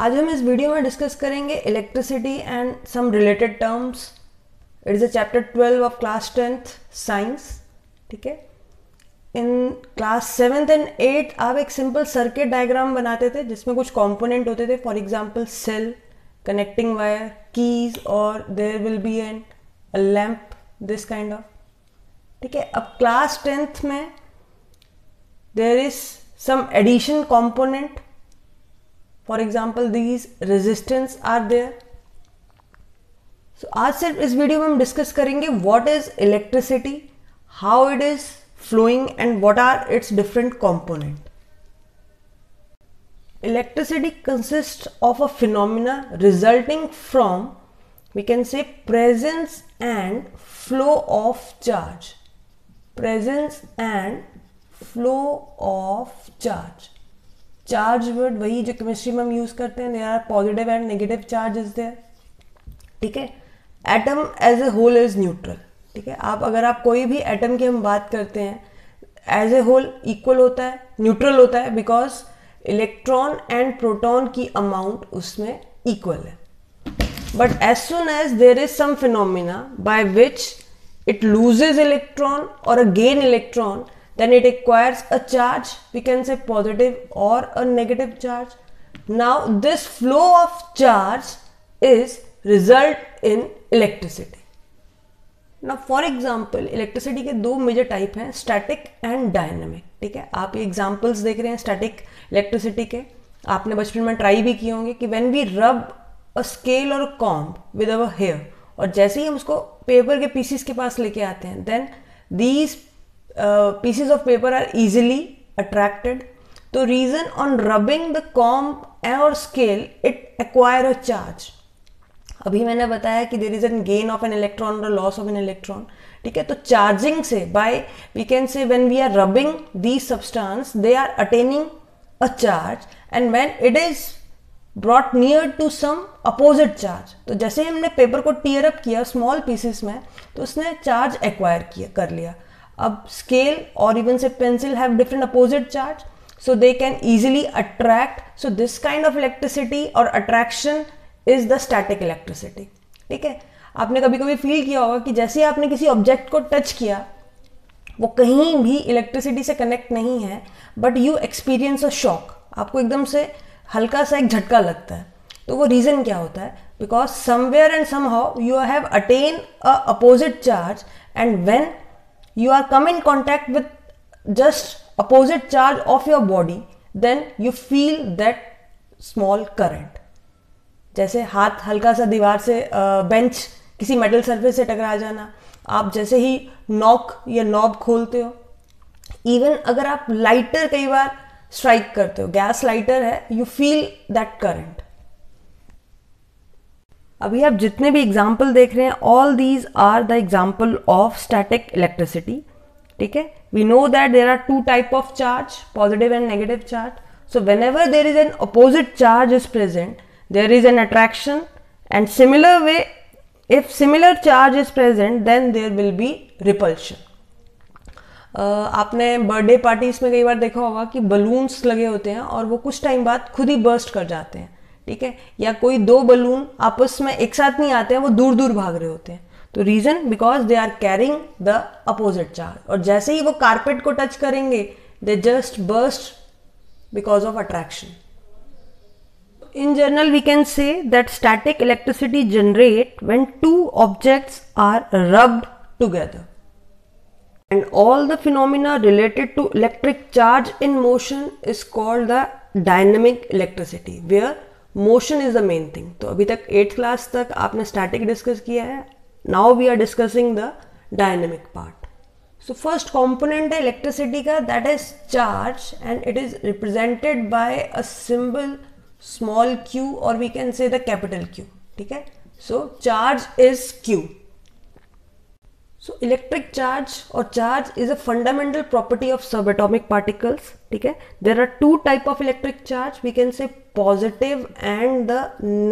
आज हम इस वीडियो में डिस्कस करेंगे electricity and some related terms. It is a chapter 12 of class 10th science. ठीक है, इन क्लास 7th एंड 8 आप एक सिंपल सर्किट डायग्राम बनाते थे जिसमें कुछ कंपोनेंट होते थे, for example cell, connecting wire, keys और there will be an a lamp, this kind of. ठीक है, अब क्लास 10th में there is some addition component, for example these resistance are there. So आज सिर्फ इस वीडियो में हम डिस्कस करेंगे what is electricity, how it is flowing and what are its different components. Electricity consists of a phenomena resulting from, we can say, presence and flow of charge. Presence and flow of charge. Charge word वही जो chemistry में हम use करते हैं, there are positive and negative charges there. ठीक है, atom as a whole is neutral. ठीक है, अगर आप कोई भी एटम की हम बात करते हैं एज ए होल इक्वल होता है, न्यूट्रल होता है, बिकॉज इलेक्ट्रॉन एंड प्रोटॉन की अमाउंट उसमें इक्वल है। But as soon as there is some phenomena by which it loses electron और a gain electron, then it acquires a charge, we can say positive और a negative charge. Now this flow of charge is result in electricity. ना for example electricity के दो major type हैं, static and dynamic. ठीक है, आप ये examples देख रहे हैं स्टैटिक इलेक्ट्रिसिटी के, आपने बचपन में ट्राई भी किए होंगे कि व्हेन वी रब अ स्केल और कॉम्ब विद अवर हेयर, और जैसे ही हम उसको पेपर के पीसीस के पास लेके आते हैं, then these pieces of paper are easily attracted. तो reason on rubbing the comb और scale it acquire a charge. अभी मैंने बताया कि there is an gain of an electron और लॉस ऑफ एन इलेक्ट्रॉन। ठीक है, तो चार्जिंग से by we can say when we are rubbing the substance they are attaining a charge, and when it is brought near to some opposite charge, तो जैसे हमने paper को tear up किया small pieces में, तो उसने charge acquire कर लिया। अब स्केल और इवन से pencil have different opposite charge, so they can easily attract. So this kind of electricity और attraction is the static electricity. ठीक है, आपने कभी कभी फील किया होगा कि जैसे आपने किसी ऑब्जेक्ट को टच किया, वो कहीं भी इलेक्ट्रिसिटी से कनेक्ट नहीं है, but you experience a shock, आपको एकदम से हल्का सा एक झटका लगता है। तो वो रीजन क्या होता है? Because somewhere and somehow you have attain a opposite charge, and when you are come in contact with just opposite charge of your body, then you feel that small current. जैसे हाथ हल्का सा दीवार से bench किसी metal surface से टकरा जाना, आप जैसे ही नॉक या नॉब खोलते हो, इवन अगर आप लाइटर कई बार स्ट्राइक करते हो, गैस लाइटर है, यू फील दैट करंट। अभी आप जितने भी एग्जाम्पल देख रहे हैं, all these are the example of static electricity. ठीक है, we know that there are two type of charge, positive and negative charge. So whenever there is an opposite charge is present, there is an attraction, and similar way, if similar charge is present, then there will be repulsion. आपने birthday parties में कई बार देखा होगा कि balloons लगे होते हैं और वो कुछ टाइम बाद खुद ही बर्स्ट कर जाते हैं। ठीक है, या कोई दो बलून आपस में एक साथ नहीं आते हैं, वो दूर दूर भाग रहे होते हैं। तो reason because they are carrying the opposite charge, और जैसे ही वो कारपेट को टच करेंगे, they just burst because of attraction. In general, we can say that static electricity generate when two objects are rubbed together. And all the phenomena related to electric charge in motion is called the dynamic electricity, where motion is the main thing. तो अभी तक 8th class तक आपने static discuss किया है. Now we are discussing the dynamic part. So first component है electricity का, that is charge, and it is represented by a symbol small q, or we can say the capital Q. ठीक है, so charge is Q. So electric charge or charge is a fundamental property of subatomic particles. ठीक है, there are two type of electric charge, we can say positive and the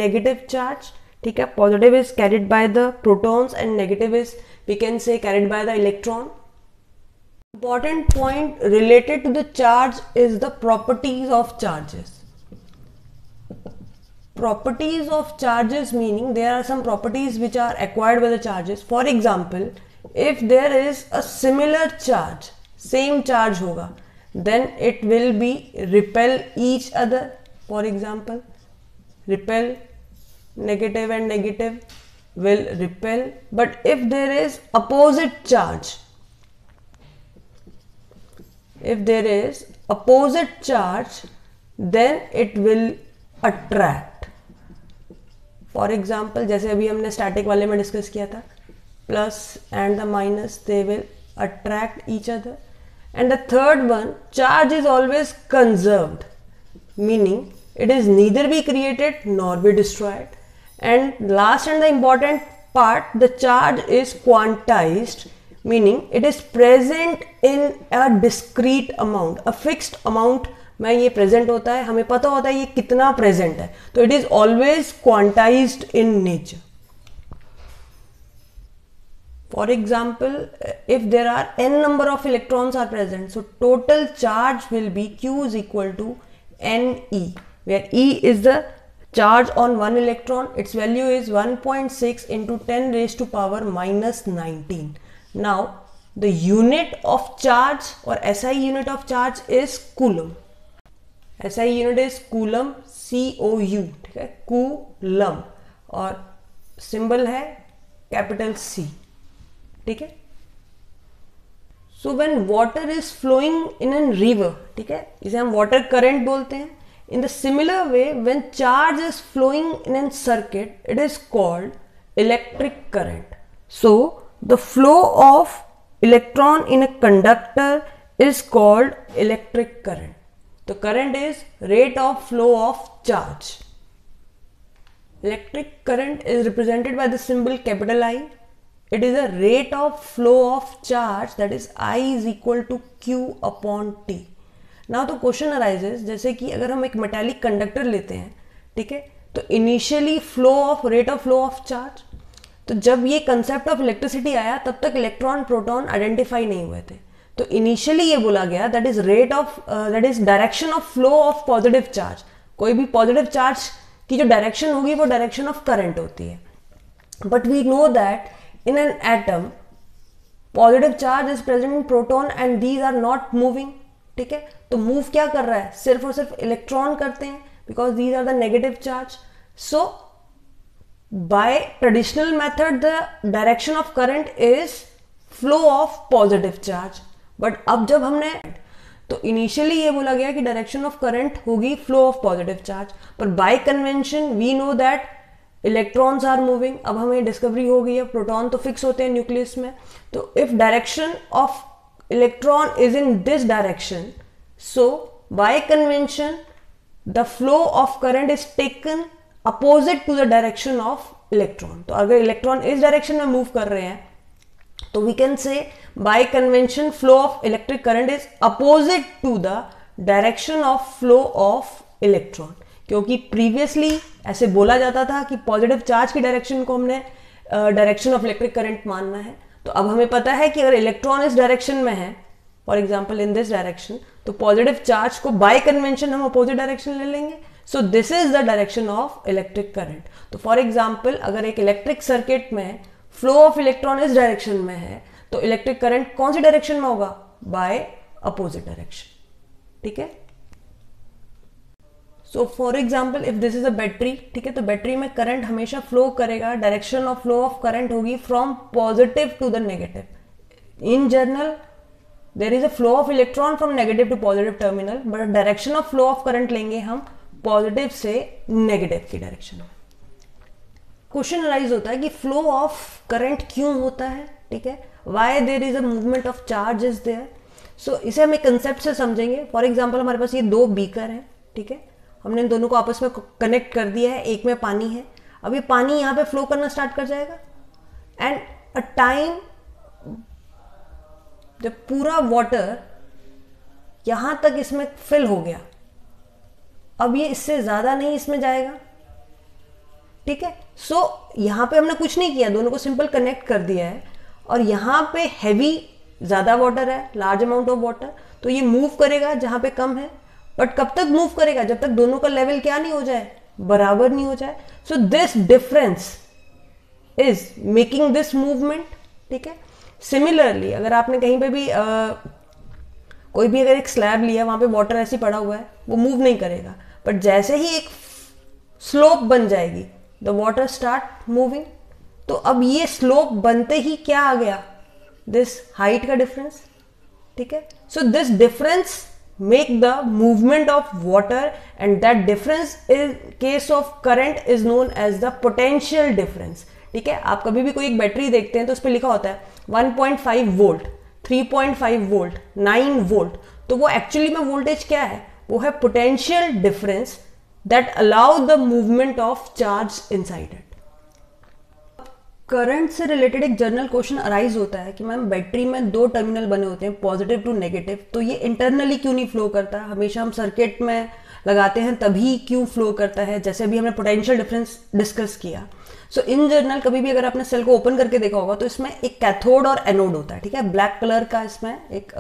negative charge. ठीक है, positive is carried by the protons and negative is we can say carried by the electron. Important point related to the charge is the properties of charges. properties of charges, meaning there are some properties which are acquired by the charges. For example, if there is a similar charge, same charge होगा, then it will be repel each other. For example, repel, negative and negative will repel. But if there is opposite charge, then it will attract. For example जैसे अभी हमने static वाले में discuss किया था, plus and the minus they will attract each other. And the third one, charge is always conserved, meaning it is neither be created nor be destroyed. And last and the important part, the charge is quantized, meaning it is present in a discrete amount, a fixed amount में ये present होता है, हमें पता होता है ये कितना present है, तो it is always quantized in nature. For example, if there are n number of electrons are present, so total charge will be Q is equal to Ne, where E is the charge on one electron. Its value is 1.6 into 10 raised to power minus 19. Now the unit of charge or SI unit of charge is coulomb. SI unit is coulomb, COU, ठीक है, coulomb, और symbol है capital C, ठीक है. So when water is flowing in a river, ठीक है, इसे हम water current बोलते हैं. In the similar way, when charge is flowing in a circuit, it is called electric current. So the flow of electron in a conductor is called electric current. The current is rate of flow of charge. Electric current is represented by the symbol capital I. It is a rate of flow of charge, that is I is equal to Q upon T. Now तो question arises, जैसे कि अगर हम एक metallic conductor लेते हैं, ठीक है, तो initially flow of rate of flow of charge, तो जब ये कंसेप्ट ऑफ इलेक्ट्रिसिटी आया तब तक इलेक्ट्रॉन प्रोटॉन आइडेंटिफाई नहीं हुए थे, तो इनिशियली ये बोला गया that is rate of that is direction of flow of positive charge. कोई भी पॉजिटिव चार्ज की जो डायरेक्शन होगी वो डायरेक्शन ऑफ करंट होती है. But we know that in an atom positive charge is present in proton and these are not moving, ठीक है. तो मूव क्या कर रहा है, सिर्फ और सिर्फ इलेक्ट्रॉन करते हैं, because these are the negative charge. So by traditional method the direction of current is flow of positive charge. But अब जब हमने, तो इनिशियली ये बोला गया कि डायरेक्शन ऑफ करंट होगी फ्लो ऑफ पॉजिटिव चार्ज, पर by convention we know that electrons are moving. अब हमें डिस्कवरी हो गई है प्रोटॉन तो फिक्स होते हैं न्यूक्लियस में, तो if direction of electron is in this direction, so by convention the flow of current is taken opposite to the direction of electron. तो अगर इलेक्ट्रॉन इस डायरेक्शन में मूव कर रहे हैं तो we can say by convention flow of electric current is opposite to the direction of flow of electron. क्योंकि previously ऐसे बोला जाता था कि पॉजिटिव चार्ज की डायरेक्शन को हमने डायरेक्शन ऑफ इलेक्ट्रिक करंट मानना है, तो अब हमें पता है कि अगर इलेक्ट्रॉन इस डायरेक्शन में है, for example in this direction, तो पॉजिटिव चार्ज को बाय कन्वेंशन हम अपोजिट डायरेक्शन ले लेंगे. सो this is the direction of electric current. तो फॉर एग्जांपल अगर एक इलेक्ट्रिक सर्किट में फ्लो ऑफ इलेक्ट्रॉन इस डायरेक्शन में है, तो इलेक्ट्रिक करंट कौन सी डायरेक्शन में होगा, बाय अपोजिट डायरेक्शन, ठीक है. So for example if this is a battery, ठीक है, तो बैटरी में करंट हमेशा फ्लो करेगा, direction of flow of current होगी from positive to the negative. In general there is a flow of electron from negative to positive terminal, but direction of flow of current लेंगे हम positive से negative की direction में. Question arise होता है कि flow of current क्यों होता है, ठीक है, why there is a movement of charge is there. So इसे हम एक कंसेप्ट से समझेंगे. फॉर एग्जाम्पल हमारे पास ये दो बीकर हैं, ठीक है, हमने इन दोनों को आपस में कनेक्ट कर दिया है, एक में पानी है. अब ये पानी यहाँ पे फ्लो करना स्टार्ट कर जाएगा एंड अ टाइम जब पूरा वाटर यहां तक इसमें फिल हो गया, अब ये इससे ज्यादा नहीं इसमें जाएगा, ठीक है. सो यहां पे हमने कुछ नहीं किया, दोनों को सिंपल कनेक्ट कर दिया है, और यहां पे हैवी ज्यादा वाटर है, लार्ज अमाउंट ऑफ वाटर, तो ये मूव करेगा जहां पे कम है. बट कब तक मूव करेगा, जब तक दोनों का लेवल क्या नहीं हो जाए, बराबर नहीं हो जाए. सो this difference is making this movement. ठीक है. सिमिलरली अगर आपने कहीं पे भी कोई भी अगर एक स्लैब लिया, वहां पे वाटर ऐसे पड़ा हुआ है, वो मूव नहीं करेगा, बट जैसे ही एक स्लोप बन जाएगी द वाटर स्टार्ट मूविंग. तो अब ये स्लोप बनते ही क्या आ गया, दिस हाइट का डिफरेंस. ठीक है. So this difference make the movement of water and that difference in case of current is known as the potential difference. ठीक है. आप कभी भी कोई एक बैटरी देखते हैं तो उस पर लिखा होता है 1.5 वोल्ट, 3.5 वोल्ट, 9 वोल्ट. तो वो एक्चुअली में वोल्टेज क्या है, वो है potential difference that allow the movement of charge inside it. Current से रिलेटेड एक जनरल क्वेश्चन अराइज होता है कि मैम बैटरी में 2 टर्मिनल बने होते हैं, पॉजिटिव टू नेगेटिव, तो ये इंटरनली क्यों नहीं फ्लो करता. हमेशा हम सर्किट में लगाते हैं तभी क्यों फ्लो करता है, जैसे अभी हमने पोटेंशियल डिफरेंस डिस्कस किया. सो इन जनरल कभी भी अगर आपने सेल को ओपन करके देखा होगा तो इसमें एक कैथोड और एनोड होता है. ठीक है. ब्लैक कलर का इसमें एक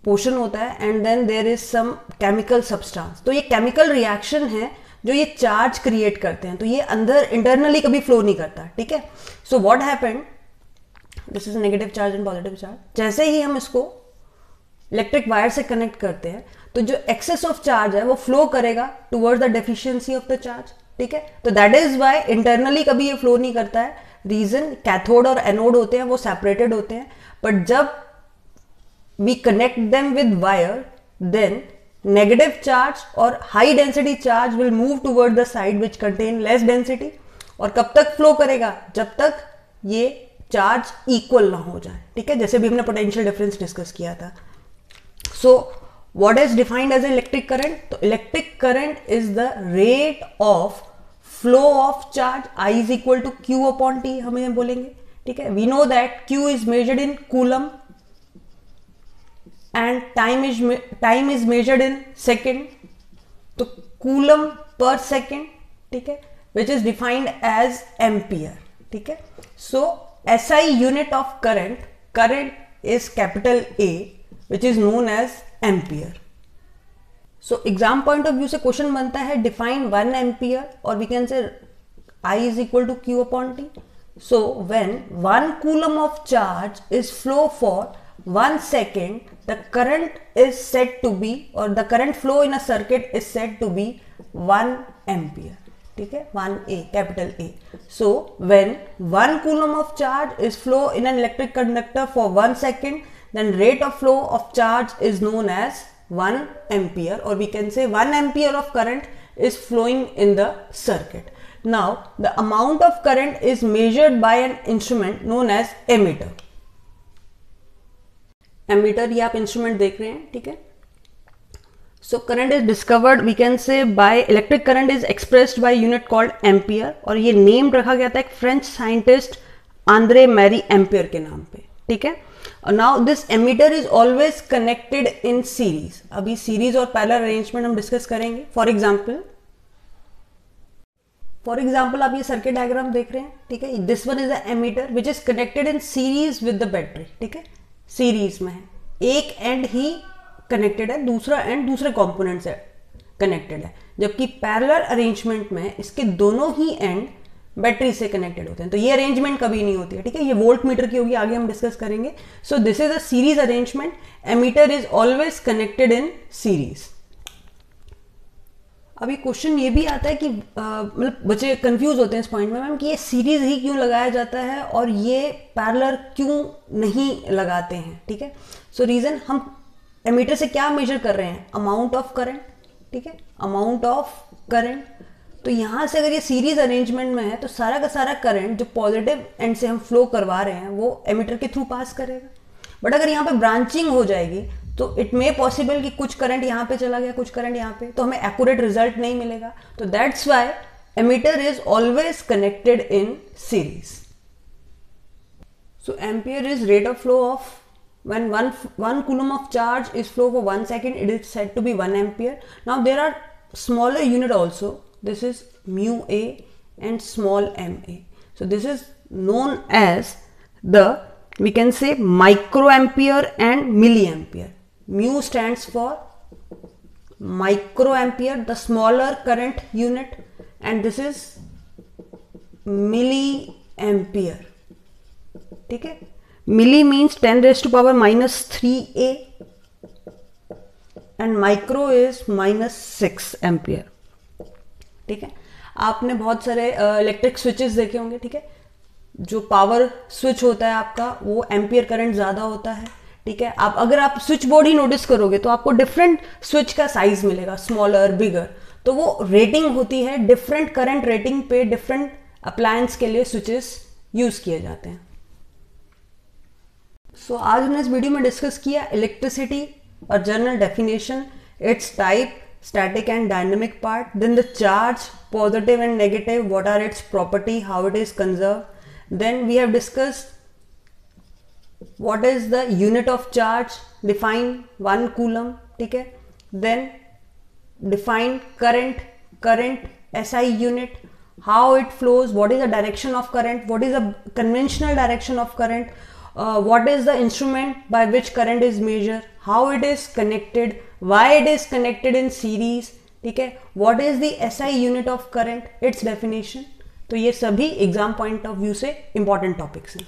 पोर्शन होता है and then there is some chemical substance. तो ये केमिकल रिएक्शन है जो ये चार्ज क्रिएट करते हैं, तो ये अंदर इंटरनली कभी फ्लो नहीं करता. ठीक है. So what happened, this is negative charge and positive charge. जैसे ही हम इसको इलेक्ट्रिक वायर से कनेक्ट करते हैं तो जो एक्सेस ऑफ चार्ज है वो फ्लो करेगा towards the deficiency of the charge. ठीक है. तो दैट इज व्हाई इंटरनली कभी ये फ्लो नहीं करता है. रीजन, कैथोड और एनोड होते हैं वो सेपरेटेड होते हैं, बट जब we connect them with wire then negative charge और high density charge will move toward the side which contain less density. और कब तक फ्लो करेगा, जब तक ये चार्ज इक्वल ना हो जाए. ठीक है. जैसे भी हमने पोटेंशियल डिफरेंस डिस्कस किया था. So what is defined as electric current, तो electric current is the rate of flow of charge. I is equal to Q upon T हमें बोलेंगे. ठीक है. We know that Q is measured in coulomb and time is measured in second. तो coulomb per second. ठीक है. which is defined as ampere. ठीक है. so SI unit of current is capital A which is known as ampere. so exam point of view से question बनता है define 1 ampere और we can say I is equal to Q upon T. so when 1 coulomb of charge is flow for 1 second, the current is said to be, or the current flow in a circuit is said to be 1 ampere. ठीक है. 1A, capital A. So when 1 coulomb of charge is flow in an electric conductor for 1 second, then rate of flow of charge is known as 1 ampere, or we can say 1 ampere of current is flowing in the circuit. Now the amount of current is measured by an instrument known as ammeter. Ammeter ये आप instrument देख रहे हैं. ठीक है. So current is discovered we can say by electric current is expressed by unit called ampere, और ये name रखा गया था एक French scientist Andre Marie Ampere के नाम पे. ठीक है. Now this ammeter is always connected in series. अभी सीरीज और पैरेलल अरेंजमेंट हम डिस्कस करेंगे. फॉर एग्जाम्पल आप ये सर्किट डायग्राम देख रहे हैं. ठीक है. This one is a ammeter which is connected in series with the battery. ठीक है. सीरीज में है, एक एंड ही कनेक्टेड है, दूसरा एंड दूसरे कंपोनेंट से कनेक्टेड है, जबकि पैरेलल अरेंजमेंट में इसके दोनों ही एंड बैटरी से कनेक्टेड होते हैं. तो ये अरेंजमेंट कभी नहीं होती है. ठीक है. ये वोल्ट मीटर की होगी, आगे हम डिस्कस करेंगे. So this is a series arrangement. Ammeter is always connected in series. अभी क्वेश्चन ये भी आता है कि मतलब बच्चे कंफ्यूज होते हैं इस पॉइंट में, मैम कि ये सीरीज ही क्यों लगाया जाता है और ये पैरेलल क्यों नहीं लगाते हैं. ठीक है. सो रीजन, हम एमीटर से क्या मेजर कर रहे हैं, अमाउंट ऑफ करंट. ठीक है. Amount of current. तो यहां से अगर ये सीरीज अरेंजमेंट में है तो सारा का सारा करंट जो पॉजिटिव एंड से हम फ्लो करवा रहे हैं वो एमीटर के थ्रू पास करेगा. बट अगर यहाँ पे ब्रांचिंग हो जाएगी तो इट मे पॉसिबल कि कुछ करंट यहाँ पे चला गया, कुछ करंट यहाँ पे, तो हमें एक्यूरेट रिजल्ट नहीं मिलेगा. तो that's why ammeter is always connected in series. So ampere is rate of flow of when one coulomb of charge is flow for 1 second, it is said to be 1 ampere. Now there are smaller unit also. This is mu a and small ma. So this is known as the, we can say, microampere and milliampere. Mu stands for microampere, the smaller current unit, and this is milliampere. ठीक है, milli means 10 raised to power minus 3a and micro is minus 6 ampere. ठीक है, आपने बहुत सारे electric switches देखे होंगे. ठीक है, जो पावर स्विच होता है आपका वो एम्पियर करंट ज़्यादा होता है. ठीक है, आप अगर आप स्विच बोर्ड ही नोटिस करोगे तो आपको डिफरेंट स्विच का साइज मिलेगा, स्मॉलर, बिगर. तो वो रेटिंग होती है, डिफरेंट करंट रेटिंग पे डिफरेंट अप्लायंस के लिए स्विचेस यूज किए जाते हैं. सो आज हमने इस वीडियो में डिस्कस किया इलेक्ट्रिसिटी और general definition, it's type, static and dynamic part, then the charge, positive and negative, what are its property, how it is conserved. Then we have discussed what is the unit of charge, define 1 coulomb. ठीक है, then define current SI unit, how it flows, what is the direction of current, what is the conventional direction of current, what is the instrument by which current is measured, how it is connected, why it is connected in series. ठीक है, what is the SI unit of current, its definition. तो ये सभी exam point of view से important topics हैं.